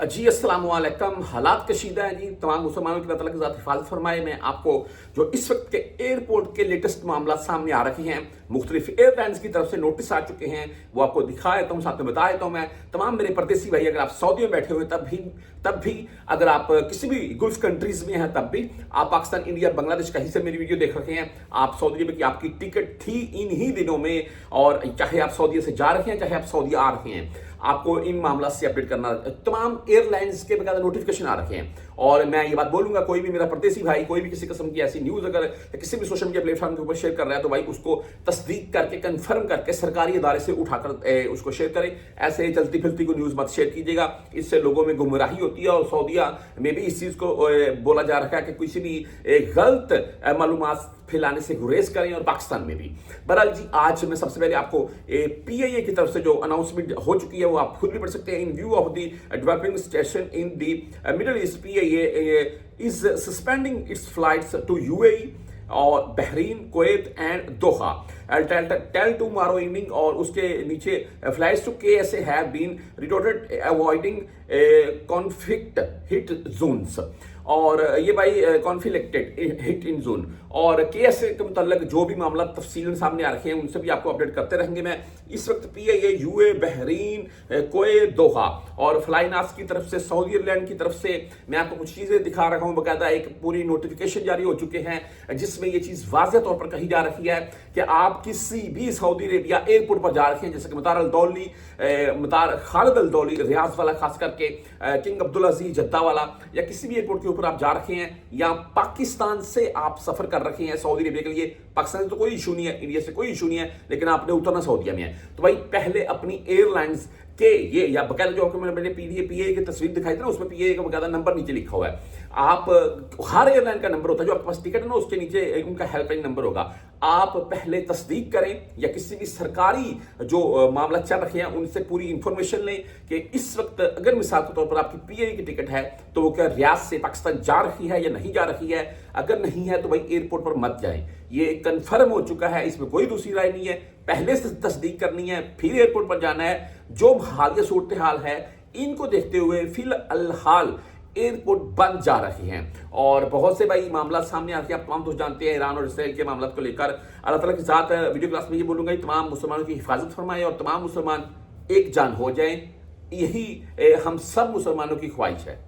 जी अस्सलाम वालेकुम। हालात कशीदा है जी, तमाम मुसलमानों की अल्लाह ताला की ज़ात हिफाज़त फरमाए। मैं आपको जो इस वक्त के एयरपोर्ट के लेटेस्ट मामला सामने आ रखे हैं, मुख्तलिफ एयरलाइंस की तरफ से नोटिस आ चुके हैं, वो आपको दिखा देता हूँ, साथ में बता देता हूँ। मैं तमाम मेरे परदेसी भाई, अगर आप सऊदी में बैठे हुए तब भी अगर आप किसी भी गुल्फ कंट्रीज में हैं, तब भी आप पाकिस्तान, इंडिया, बांग्लादेश कहीं से मेरी वीडियो देख रखे हैं, आप सऊदी में कि आपकी टिकट थी इन ही दिनों में, और चाहे आप सऊदी से जा रहे हैं चाहे आप सऊदी आ रहे हैं, आपको इन मामला से अपडेट करना। तमाम एयरलाइंस के बकायदा नोटिफिकेशन आ रखे हैं। और मैं ये बात बोलूंगा, कोई भी मेरा परदेसी भाई कोई भी किसी किस्म की ऐसी न्यूज अगर किसी भी सोशल मीडिया प्लेटफॉर्म के ऊपर शेयर कर रहा है, तो भाई उसको तस्दीक करके कंफर्म करके सरकारी इदारे से उठाकर उसको शेयर करें। ऐसे चलती फिरती को न्यूज मत शेयर कीजिएगा, इससे लोगों में गुमराही होती है। और सऊदीया में भी इस चीज को बोला जा रहा है कि किसी भी गलत मालूमात फैलाने से गुरेज करें, और पाकिस्तान में भी। बहरहाल जी, आज मैं सबसे पहले आपको पीआईए की तरफ से जो अनाउंसमेंट हो चुकी है वो आप खुद भी पढ़ सकते हैं। In view of the developing situation in the Middle East, PIA is suspending its flights to UAE और Bahrain, Kuwait and Doha till tomorrow evening. और उसके नीचे flights to KSA have been rerouted avoiding conflict hit zones. और ये भाई conflicted hit in zone, और KSA के मुताल्लिक जो भी मामला तफसीलन सामने आ रखे हैं उनसे भी आपको अपडेट करते रहेंगे। मैं इस वक्त पीआईए, यूए, बहरीन, कुवैत, दोहा और फ्लाइनास की तरफ से, सऊदी अरब की तरफ से मैं आपको कुछ चीजें दिखा रहा हूं। बकायदा एक पूरी नोटिफिकेशन जारी हो चुके हैं जिसमें ये चीज वाज़ेह तौर पर कही जा रही है कि आप किसी भी सऊदी अरेबिया एयरपोर्ट पर जा रहे हैं, जैसे कि मतार अल-दौली, मतार खालिद अल-दौली रियाज वाला, खास करके किंग अब्दुल अजीज जद्दा वाला, या किसी भी एयरपोर्ट के ऊपर आप जा रहे हैं, या पाकिस्तान से आप सफर कर रखे हैं सऊदी अरेबिया के लिए। पाकिस्तान से तो कोई इशू नहीं है, इंडिया से कोई इशू नहीं है, लेकिन आपने उतरना सऊदीया में है, तो भाई पहले अपनी एयरलाइंस के ये, या बकायदा जो आपको मैंने पीए की तस्वीर दिखाई थी ना, उसमें पीए का बकायदा नंबर नीचे लिखा हुआ है। आप हर एयरलाइन का नंबर होता है, जो आपके पास टिकट है ना उसके नीचे उनका हेल्पलाइन नंबर होगा। आप पहले तस्दीक करें, या किसी भी सरकारी जो मामला चल रहे हैं उनसे पूरी इंफॉर्मेशन लें कि इस वक्त अगर मिसाल के तौर पर आपकी पीए की टिकट है तो वो क्या रियाद से पाकिस्तान जा रही है या नहीं जा रही है। अगर नहीं है तो भाई एयरपोर्ट पर मत जाएं, ये कंफर्म हो चुका है, इसमें कोई दूसरी राय नहीं है। पहले से तस्दीक करनी है, फिर एयरपोर्ट पर जाना है। जो हालिया सूरत हाल है इनको देखते हुए फिलहाल एयरपोर्ट बंद जा रहे हैं, और बहुत से भाई मामला सामने आते हैं। आप तमाम दोस्त जानते हैं ईरान और इसराइल के मामला को लेकर। अल्लाह ताला के साथ वीडियो क्लास में ये बोलूंगा, तमाम मुसलमानों की हिफाजत फरमाए और तमाम मुसलमान एक जान हो जाएं, यही हम सब मुसलमानों की ख्वाहिश है।